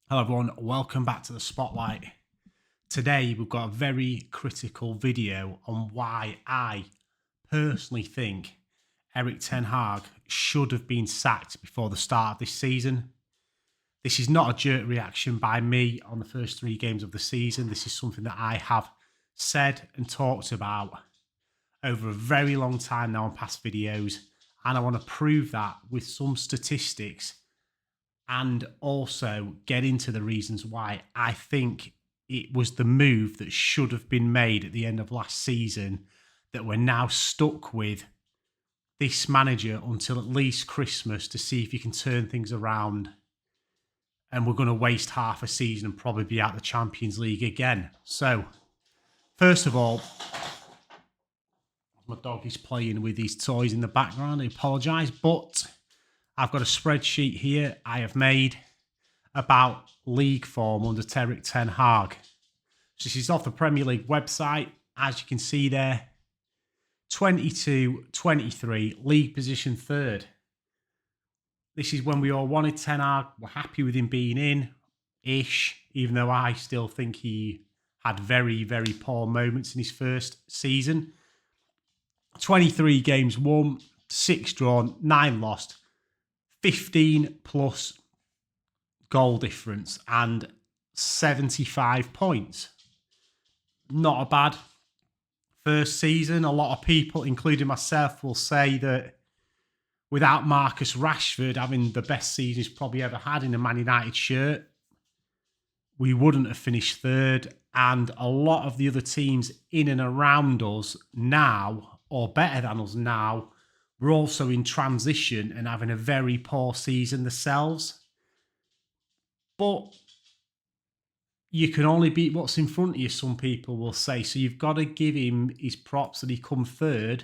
Hello everyone, welcome back to the Spotlight. Today we've got a very critical video on why I personally think Eric Ten Haag should have been sacked before the start of this season. This is not a jerk reaction by me on the first 3 games of the season. This is something that I have said and talked about over a very long time now on past videos, and I want to prove that with some statistics and also get into the reasons why I think it was the move that should have been made at the end of last season that we're now stuck with this manager until at least Christmas to see if you can turn things around. And we're going to waste half a season and probably be out the Champions League again. So, first of all, my dog is playing with his toys in the background. I apologise, but I've got a spreadsheet here I have made about league form under Eric Ten Haag. So this is off the Premier League website. As you can see there, 22-23, league position 3rd. This is when we all wanted Ten Hag. We're happy with him being in-ish, even though I still think he had very, very poor moments in his first season. 23 games won, 6 drawn, 9 lost. 15 plus goal difference and 75 points. Not a bad first season. A lot of people, including myself, will say that without Marcus Rashford having the best season he's probably ever had in a Man United shirt, we wouldn't have finished 3rd. And a lot of the other teams in and around us now, or better than us now, we're also in transition and having a very poor season themselves. But you can only beat what's in front of you, some people will say. So you've got to give him his props that he come 3rd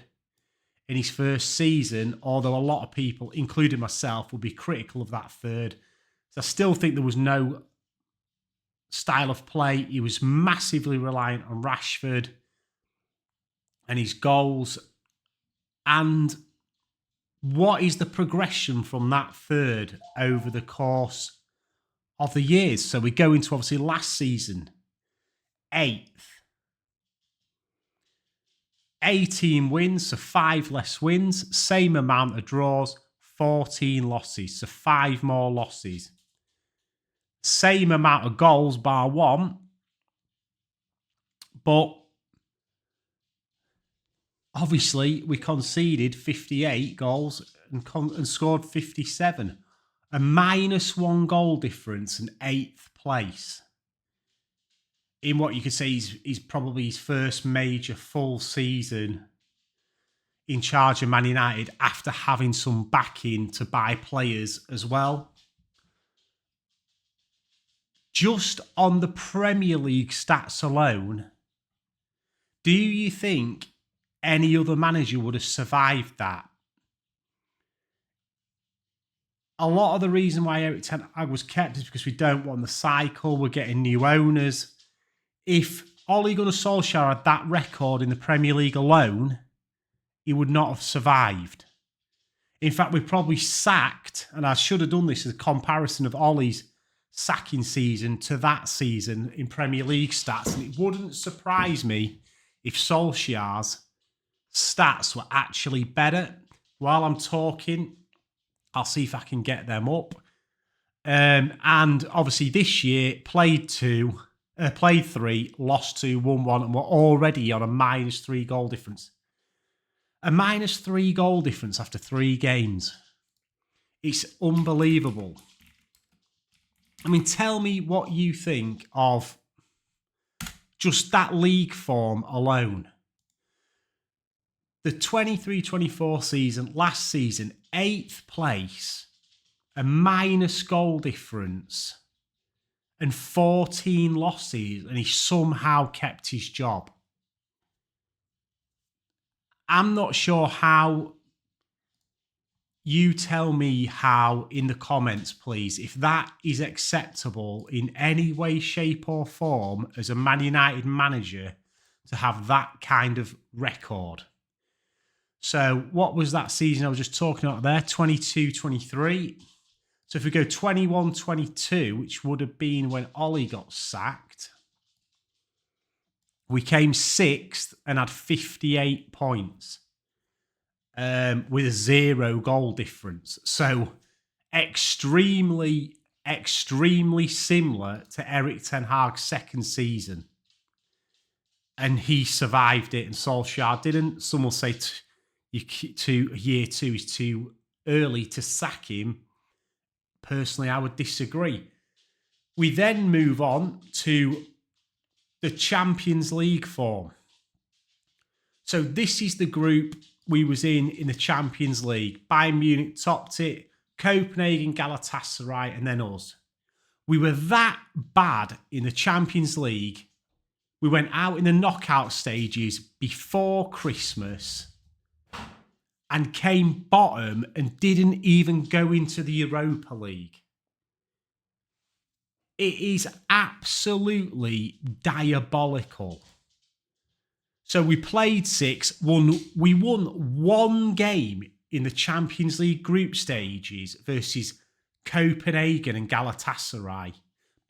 in his first season, although a lot of people, including myself, will be critical of that 3rd. So I still think there was no style of play. He was massively reliant on Rashford and his goals. And what is the progression from that 3rd over the course of the years? So we go into obviously last season, 8th. 18 wins, so 5 less wins, same amount of draws, 14 losses, so 5 more losses. Same amount of goals bar 1, but obviously, we conceded 58 goals and scored 57. A -1 goal difference and 8th place. In what you could say is probably his first major full season in charge of Man United after having some backing to buy players as well. Just on the Premier League stats alone, do you think any other manager would have survived that? A lot of the reason why Eric Ten Hag was kept is because we don't want the cycle. We're getting new owners. If Ole Gunnar Solskjaer had that record in the Premier League alone, he would not have survived. In fact, we probably sacked, and I should have done this as a comparison of Ole's sacking season to that season in Premier League stats, and it wouldn't surprise me if Solskjaer's stats were actually better. While I'm talking, I'll see if I can get them up. And obviously this year, played 3, lost 2, won 1, and we're already on a -3 goal difference. A -3 goal difference after 3 games. It's unbelievable. I mean, tell me what you think of just that league form alone. The 23-24 season, last season, 8th place, a minus goal difference, and 14 losses, and he somehow kept his job. I'm not sure how. You tell me how in the comments, please, if that is acceptable in any way, shape, or form as a Man United manager to have that kind of record. So what was that season I was just talking about there? 22-23. So if we go 21-22, which would have been when Ollie got sacked, we came 6th and had 58 points with a 0 goal difference. So extremely, extremely similar to Eric Ten Hag's second season. And he survived it and Solskjaer didn't. Some will say year 2 is too early to sack him. Personally, I would disagree. We then move on to the Champions League form. So this is the group we was in the Champions League. Bayern Munich topped it, Copenhagen, Galatasaray, and then us. We were that bad in the Champions League. We went out in the knockout stages before Christmas and came bottom and didn't even go into the Europa League. It is absolutely diabolical. So we played 6, we won 1 game in the Champions League group stages versus Copenhagen and Galatasaray.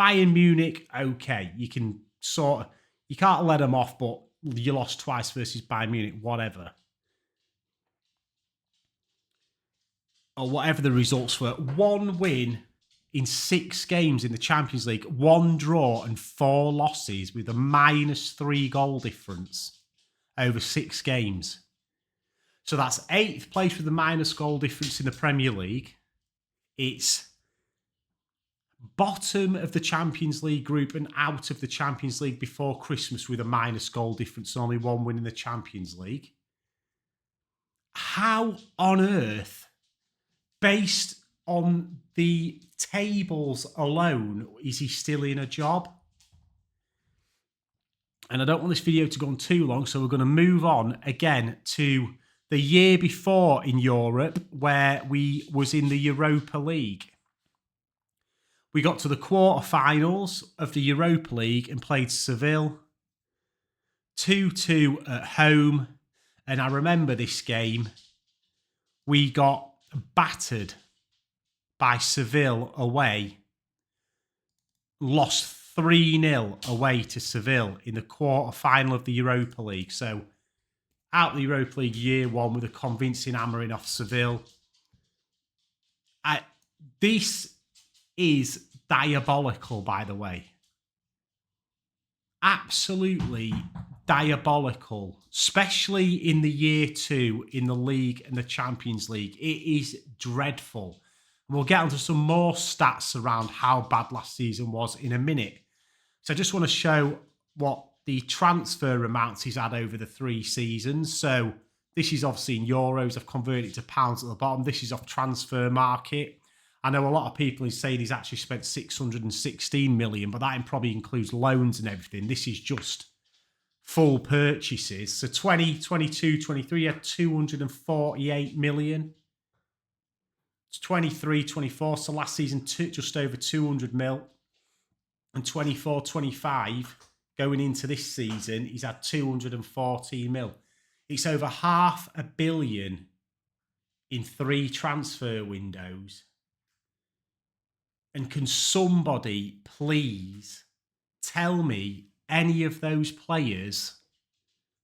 Bayern Munich, okay, you can't let them off, but you lost twice versus Bayern Munich, whatever. Or whatever the results were. 1 win in 6 games in the Champions League, 1 draw and 4 losses with a -3 goal difference over 6 games. So that's 8th place with a minus goal difference in the Premier League. It's bottom of the Champions League group and out of the Champions League before Christmas with a minus goal difference and only 1 win in the Champions League. How on earth, based on the tables alone, is he still in a job? And I don't want this video to go on too long, so we're going to move on again to the year before in Europe, where we was in the Europa League. We got to the quarterfinals of the Europa League and played Seville 2-2 at home. And I remember this game. We got battered by Seville away. Lost 3-0 away to Seville in the quarter-final of the Europa League. So, out the Europa League year 1 with a convincing hammering off Seville. This is diabolical, by the way. Absolutely diabolical. Especially in the year 2 in the league and the Champions League. It is dreadful. And we'll get onto some more stats around how bad last season was in a minute. So I just want to show what the transfer amounts he's had over the 3 seasons. So this is obviously in euros. I've converted it to pounds at the bottom. This is off Transfer Market. I know a lot of people are saying he's actually spent 616 million, but that probably includes loans and everything. This is just full purchases. So 2022, 23 he had 248 million. It's 23, 24. So last season, just over 200 mil. And 24, 25, going into this season, he's had 214 mil. It's over $500 million in 3 transfer windows. And can somebody please tell me any of those players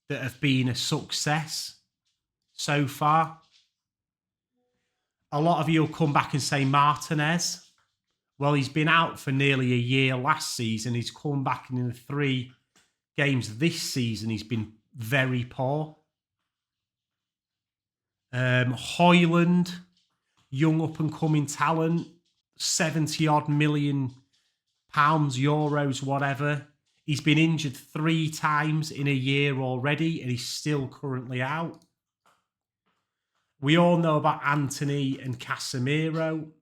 that have been a success so far? A lot of you will come back and say Martinez. Well, he's been out for nearly a year last season. He's come back and in the 3 games this season, he's been very poor. Højlund, young up-and-coming talent, 70-odd million pounds, euros, whatever. He's been injured 3 times in a year already, and he's still currently out. We all know about Anthony and Casemiro.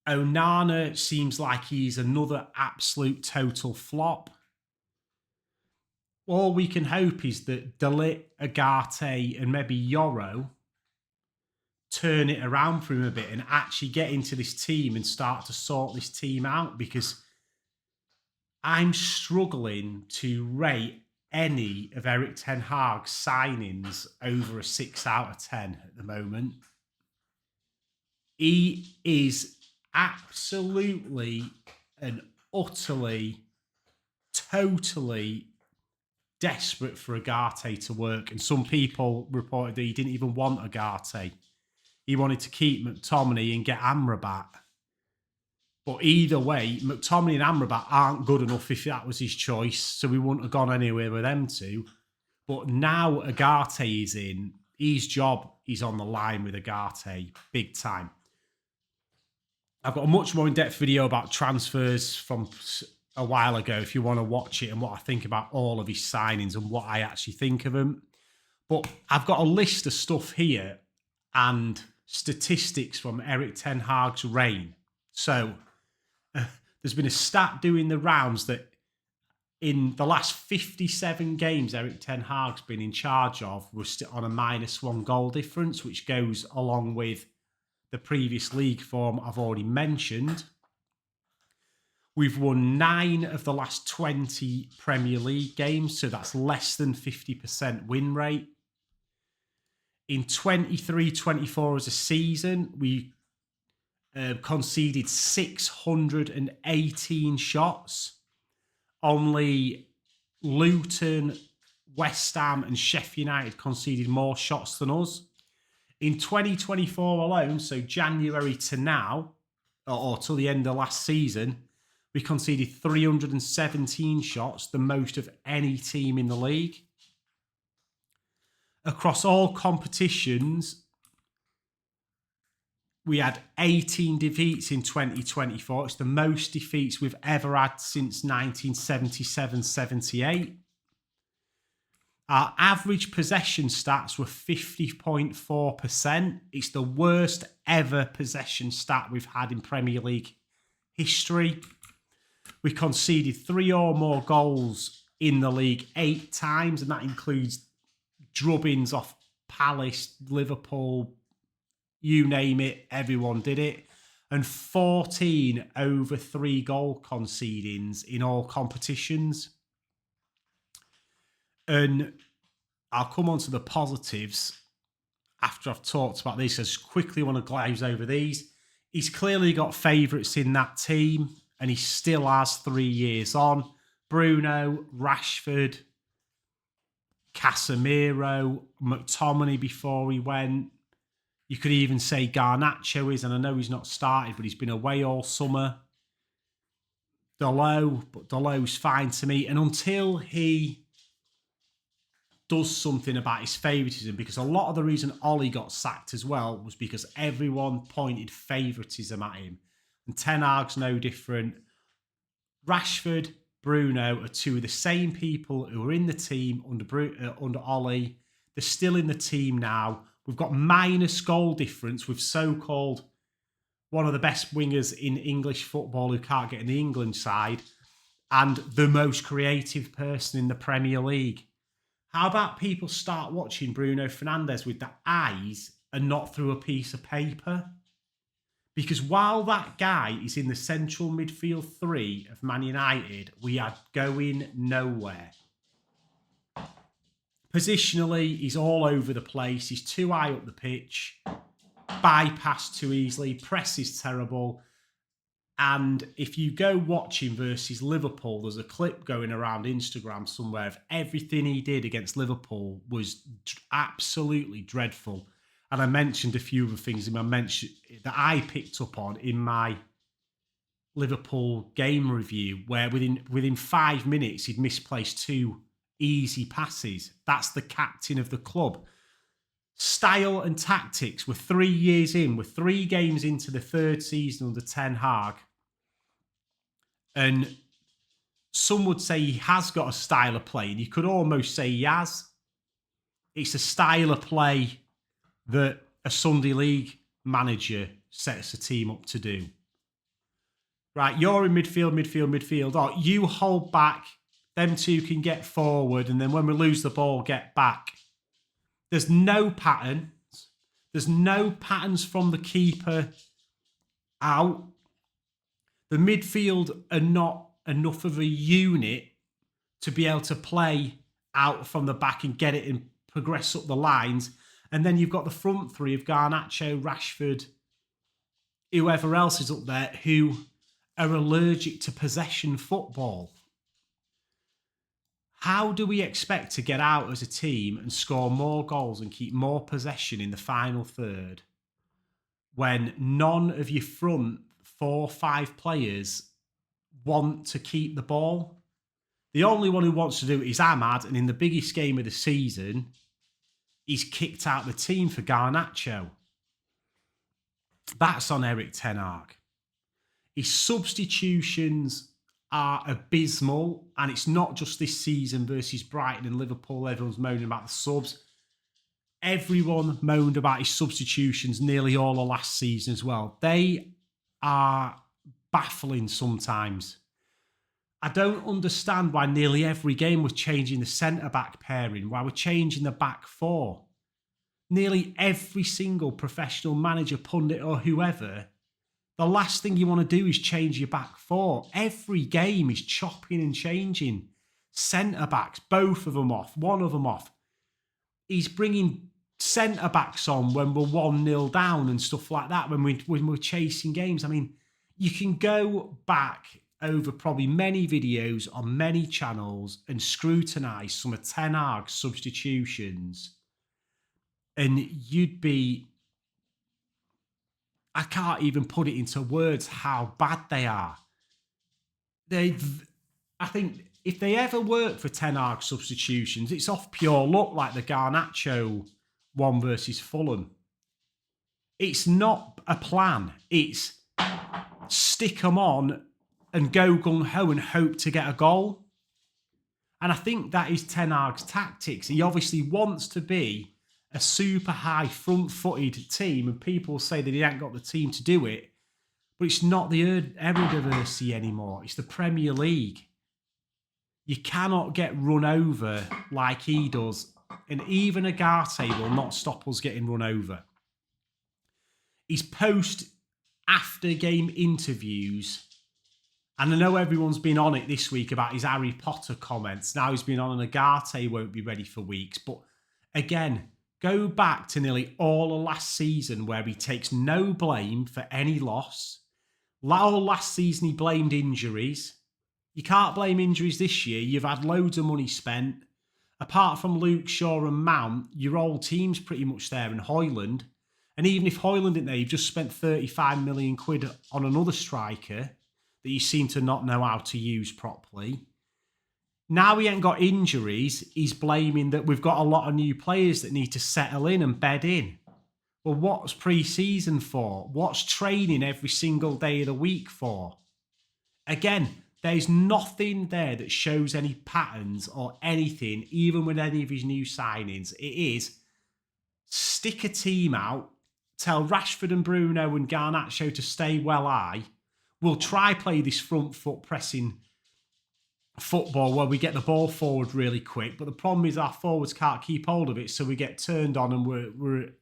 Onana seems like he's another absolute total flop. All we can hope is that De Ligt, Agate, and maybe Yoro turn it around for him a bit and actually get into this team and start to sort this team out, because I'm struggling to rate any of Eric Ten Hag's signings over a 6 out of 10 at the moment. He is absolutely and utterly, totally desperate for Agate to work. And some people reported that he didn't even want Agate. He wanted to keep McTominay and get Amrabat. But either way, McTominay and Amrabat aren't good enough if that was his choice, so we wouldn't have gone anywhere with them two. But now Agate is in, his job is on the line with Agate, big time. I've got a much more in-depth video about transfers from a while ago if you want to watch it and what I think about all of his signings and what I actually think of them. But I've got a list of stuff here and statistics from Eric Ten Hag's reign. So there's been a stat doing the rounds that in the last 57 games Eric Ten Hag's been in charge of, we're still on a -1 goal difference, which goes along with the previous league form I've already mentioned. We've won 9 of the last 20 Premier League games, so that's less than 50% win rate. In 23-24 as a season, we conceded 618 shots. Only Luton, West Ham and Sheffield United conceded more shots than us. In 2024 alone, so January to now, or till the end of last season, we conceded 317 shots, the most of any team in the league. Across all competitions, we had 18 defeats in 2024. It's the most defeats we've ever had since 1977-78. Our average possession stats were 50.4%. It's the worst ever possession stat we've had in Premier League history. We conceded 3 or more goals in the league 8 times, and that includes drubbings off Palace, Liverpool, you name it, everyone did it. And 14 over 3 goal concedings in all competitions. And I'll come on to the positives after I've talked about this. I just quickly want to glaze over these. He's clearly got favourites in that team, and he still has 3 years on. Bruno, Rashford, Casemiro, McTominay before he went. You could even say Garnacho is, and I know he's not started, but he's been away all summer. Dalot's fine to me. And until he does something about his favouritism, because a lot of the reason Ollie got sacked as well was because everyone pointed favouritism at him. And Ten Hag's no different. Rashford, Bruno are 2 of the same people who were in the team under Ollie. They're still in the team now. We've got minus goal difference with so-called one of the best wingers in English football who can't get in the England side and the most creative person in the Premier League. How about people start watching Bruno Fernandes with the eyes and not through a piece of paper? Because while that guy is in the central midfield 3 of Man United, we are going nowhere. Positionally, he's all over the place. He's too high up the pitch, bypassed too easily, press is terrible. And if you go watch him versus Liverpool, there's a clip going around Instagram somewhere of everything he did against Liverpool was absolutely dreadful. And I mentioned a few other things in my mention that I picked up on in my Liverpool game review, where within 5 minutes he'd misplaced 2 easy passes. That's the captain of the club. Style and tactics. We're 3 years in. We're 3 games into the 3rd season under Ten Hag. And some would say he has got a style of play, and you could almost say he has. It's a style of play that a Sunday League manager sets a team up to do. Right, you're in midfield. Oh, you hold back. Them 2 can get forward, and then when we lose the ball, get back. There's no patterns. There's no patterns from the keeper out. The midfield are not enough of a unit to be able to play out from the back and get it and progress up the lines. And then you've got the front 3 of Garnacho, Rashford whoever else is up there who are allergic to possession football. How do we expect to get out as a team and score more goals and keep more possession in the final third when none of your front 4 or 5 players want to keep the ball? The only one who wants to do it is Ahmad, and in the biggest game of the season, he's kicked out the team for Garnacho. That's on Eric Ten Haag. His substitutions are abysmal, and it's not just this season versus Brighton and Liverpool. Everyone's moaning about the subs. Everyone moaned about his substitutions nearly all of last season as well. They are baffling sometimes. I don't understand why nearly every game was changing the centre-back pairing, why we're changing the back four. Nearly every single professional manager, pundit or whoever, the last thing you want to do is change your back four. Every game is chopping and changing. Centre-backs, both of them off, one of them off. He's bringing centre-backs on when we're 1-0 down and stuff like that, when we're chasing games. I mean, you can go back over probably many videos on many channels and scrutinise some of Ten Hag's substitutions, and you'd be... I can't even put it into words how bad they are. I think if they ever work for Ten Hag substitutions, it's off pure luck, like the Garnacho one versus Fulham. It's not a plan. It's stick them on and go gung-ho and hope to get a goal. And I think that is Ten Hag's tactics. He obviously wants to be a super high front-footed team, and people say that he ain't got the team to do it, but it's not the Eredivisie anymore. It's the Premier League. You cannot get run over like he does, and even Agate will not stop us getting run over. His post-after-game interviews, and I know everyone's been on it this week about his Harry Potter comments. Now he's been on, and Agate won't be ready for weeks, but again, go back to nearly all of last season where he takes no blame for any loss. All last season he blamed injuries. You can't blame injuries this year. You've had loads of money spent. Apart from Luke Shaw and Mount, your old team's pretty much there, and Højlund. And even if Højlund isn't there, you've just spent 35 million quid on another striker that you seem to not know how to use properly. Now he ain't got injuries, he's blaming that we've got a lot of new players that need to settle in and bed in. Well, what's pre-season for? What's training every single day of the week for? Again, there's nothing there that shows any patterns or anything, even with any of his new signings. It is stick a team out, tell Rashford and Bruno and Garnacho to stay well high. We'll try play this front foot pressing football where we get the ball forward really quick, but the problem is our forwards can't keep hold of it, so we get turned on and we're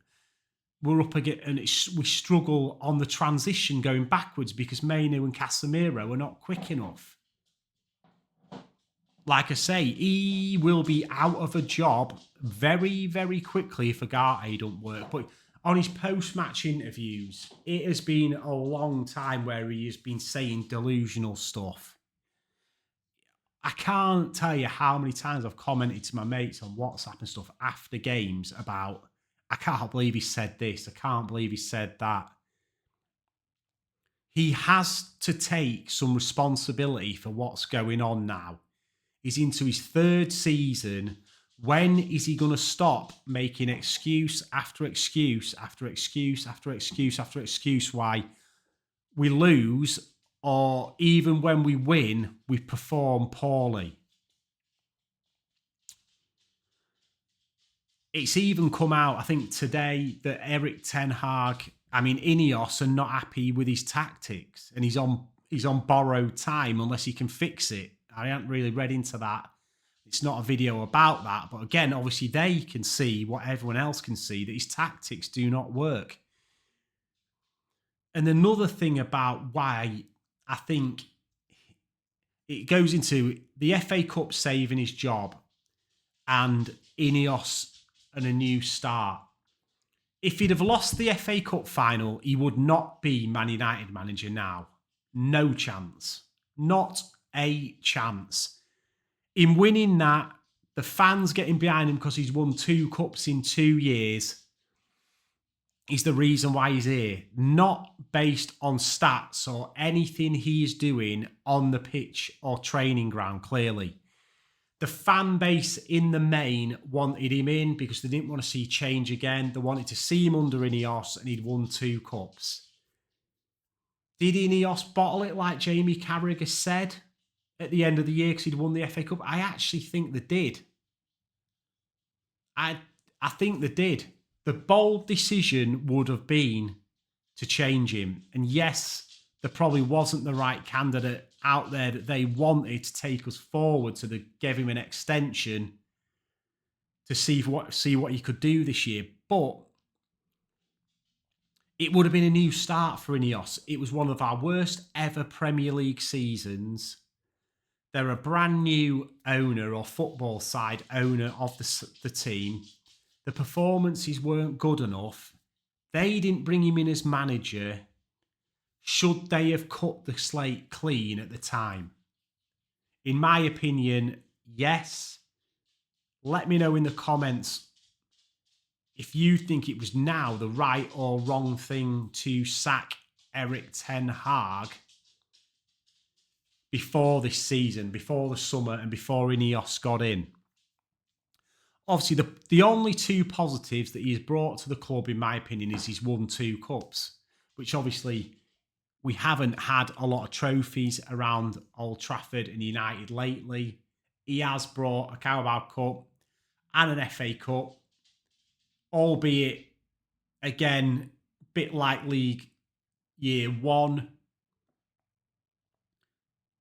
up again, and we struggle on the transition going backwards because Mainu and Casemiro are not quick enough. Like I say, he will be out of a job very, very quickly if Agate don't work. But on his post-match interviews, it has been a long time where he has been saying delusional stuff. I can't tell you how many times I've commented to my mates on WhatsApp and stuff after games about, I can't believe he said this, I can't believe he said that. He has to take some responsibility for what's going on now. He's into his 3rd season. When is he going to stop making excuse after excuse after excuse after excuse after excuse why we lose, or even when we win, we perform poorly? It's even come out, I think, today that Eric Ten Haag, Ineos are not happy with his tactics, and he's on borrowed time unless he can fix it. I haven't really read into that. It's not a video about that. But again, obviously they can see what everyone else can see, that his tactics do not work. And another thing about why I think it goes into the FA Cup saving his job and Ineos and a new start. If he'd have lost the FA Cup final, he would not be Man United manager now. No chance. Not a chance. In winning that, the fans getting behind him because he's won 2 cups in 2 years is the reason why he's here. Not based on stats or anything he's doing on the pitch or training ground, clearly. The fan base in the main wanted him in because they didn't want to see change again. They wanted to see him under Ineos, and he'd won 2 cups. Did Ineos bottle it like Jamie Carragher said at the end of the year because he'd won the FA Cup? I actually think they did. I think they did. The bold decision would have been to change him. And yes, there probably wasn't the right candidate out there that they wanted to take us forward, so they gave him an extension to see what he could do this year. But it would have been a new start for Ineos. It was one of our worst ever Premier League seasons. They're a brand new owner or football side owner of the team. The performances weren't good enough. They didn't bring him in as manager. Should they have cut the slate clean at the time? In my opinion, yes. Let me know in the comments if you think it was now the right or wrong thing to sack Eric Ten Haag before this season, before the summer, and before Ineos got in. Obviously, the only 2 positives that he has brought to the club, in my opinion, is he's won 2 cups, which obviously we haven't had a lot of trophies around Old Trafford and United lately. He has brought a Carabao Cup and an FA Cup, albeit, again, a bit like League Year 1.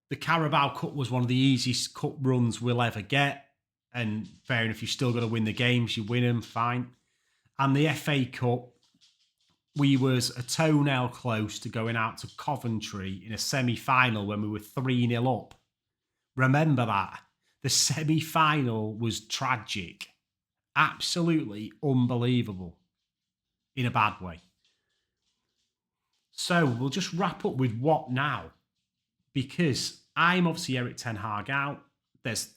The Carabao Cup was one of the easiest cup runs we'll ever get. And fair enough, you've still got to win the games. You win them, fine. And the FA Cup, we was a toenail close to going out to Coventry in a semi-final when we were 3-0 up. Remember that. The semi-final was tragic. Absolutely unbelievable. In a bad way. So we'll just wrap up with what now? Because I'm obviously Eric Ten Haag out. This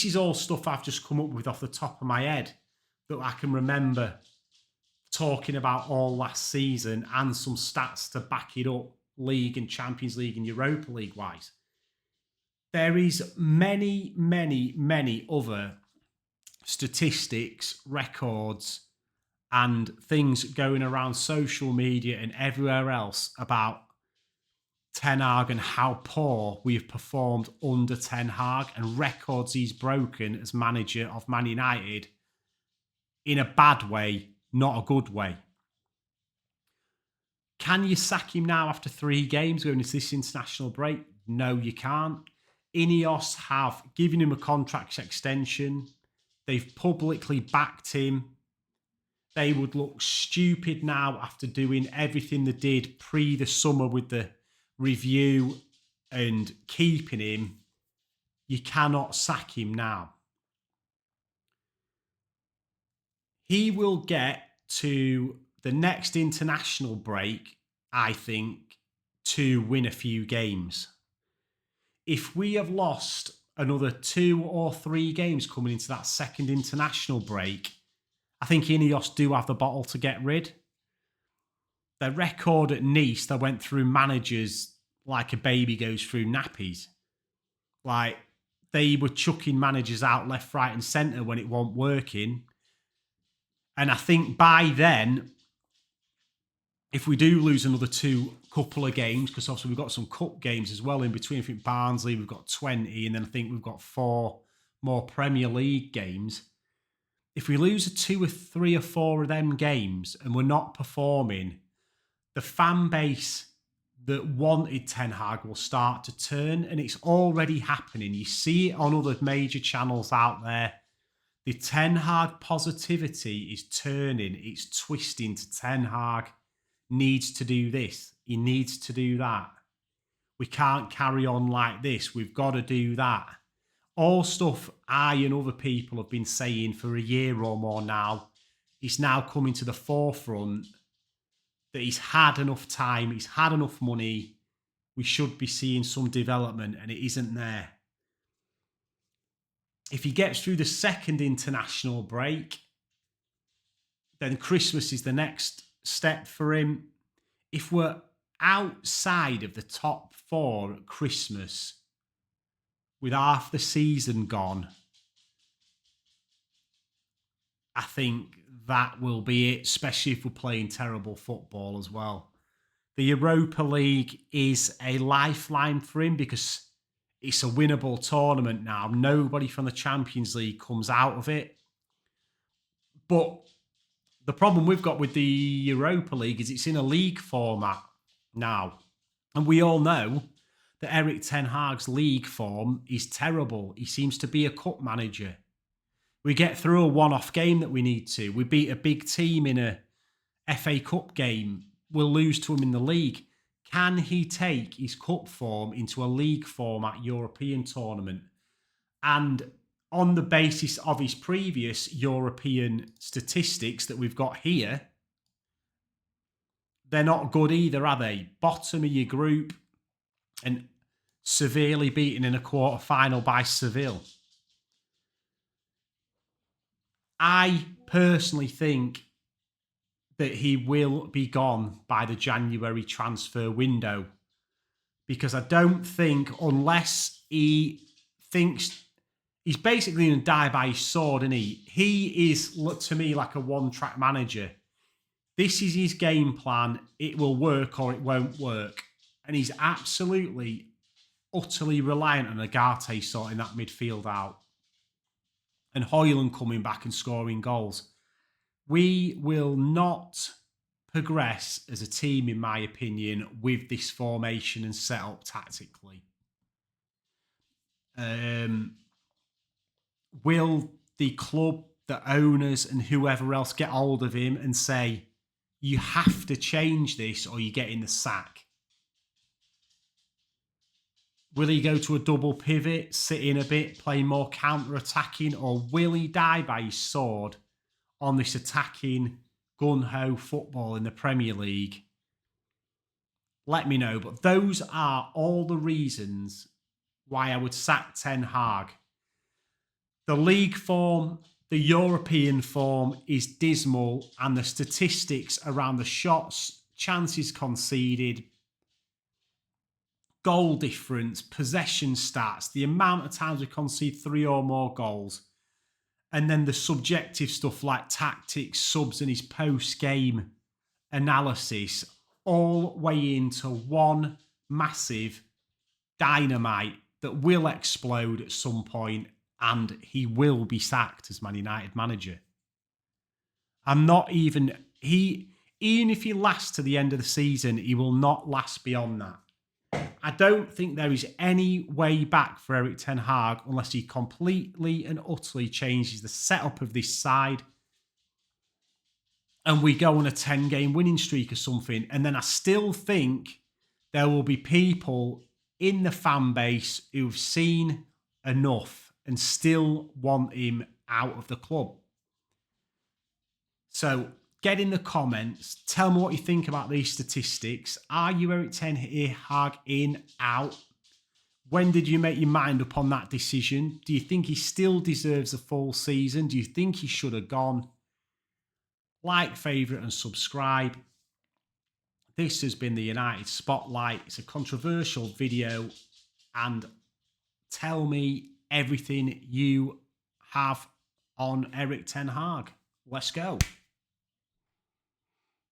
is all stuff I've just come up with off the top of my head that I can remember talking about all last season, and some stats to back it up, League and Champions League and Europa League wise. There is many, many, many other statistics, records, and things going around social media and everywhere else about Ten Hag and how poor we have performed under Ten Hag, and records he's broken as manager of Man United in a bad way, not a good way. Can you sack him now after 3 games going into this international break? No, you can't. Ineos have given him a contract extension. They've publicly backed him. They would look stupid now after doing everything they did pre the summer with the review and keeping him. You cannot sack him now. He will get to the next international break, I think, to win a few games. If we have lost another 2 or 3 games coming into that second international break, I think Ineos do have the bottle to get rid. Their record at Nice, they went through managers like a baby goes through nappies. Like, they were chucking managers out left, right and centre when it wasn't working. And I think by then, if we do lose another couple of games, because obviously we've got some cup games as well in between. I think Barnsley, we've got 20, and then I think we've got 4 more Premier League games. If we lose 2 or 3 or 4 of them games and we're not performing, the fan base that wanted Ten Hag will start to turn, and it's already happening. You see it on other major channels out there. The Ten Hag positivity is turning. It's twisting to Ten Hag needs to do this. He needs to do that. We can't carry on like this. We've got to do that. all stuff I and other people have been saying for a year or more now is now coming to the forefront, that he's had enough time, he's had enough money, we should be seeing some development, and it isn't there. If he gets through the second international break, then Christmas is the next step for him. If we're outside of the top 4 at Christmas, with half the season gone, I think that will be it, especially if we're playing terrible football as well. The Europa League is a lifeline for him because it's a winnable tournament now. Nobody from the Champions League comes out of it. But the problem we've got with the Europa League is it's in a league format now. And we all know that Eric Ten Hag's league form is terrible. He seems to be a cup manager. We get through a one-off game that we need to. We beat a big team in a FA Cup game. We'll lose to him in the league. Can he take his cup form into a league format European tournament? And on the basis of his previous European statistics that we've got here, they're not good either, are they? Bottom of your group and severely beaten in a quarter-final by Seville. I personally think that he will be gone by the January transfer window, because I don't think, unless he thinks he's basically going to die by his sword, isn't he? He is, to me, like a one-track manager. This is his game plan. It will work or it won't work. And he's absolutely, utterly reliant on Agate sorting that midfield out. And Højlund coming back and scoring goals. We will not progress as a team, in my opinion, with this formation and setup tactically. Will the club, the owners and whoever else get hold of him and say, you have to change this or you're getting the sack? Will he go to a double pivot, sit in a bit, play more counter-attacking, or will he die by his sword on this attacking, gun-ho football in the Premier League? Let me know. But those are all the reasons why I would sack Ten Hag. The league form, the European form is dismal, and the statistics around the shots, chances conceded, goal difference, possession stats, the amount of times we concede 3 or more goals, and then the subjective stuff like tactics, subs, and his post-game analysis all weigh into one massive dynamite that will explode at some point, and he will be sacked as Man United manager. Even if he lasts to the end of the season, he will not last beyond that. I don't think there is any way back for Eric Ten Hag unless he completely and utterly changes the setup of this side and we go on a 10-game winning streak or something. And then I still think there will be people in the fan base who've seen enough and still want him out of the club. So get in the comments. Tell me what you think about these statistics. Are you Eric Ten Hag in, out? When did you make your mind up on that decision? Do you think he still deserves a full season? Do you think he should have gone? Like, favourite and subscribe. This has been the United Spotlight. It's a controversial video. And tell me everything you have on Eric Ten Hag. Let's go.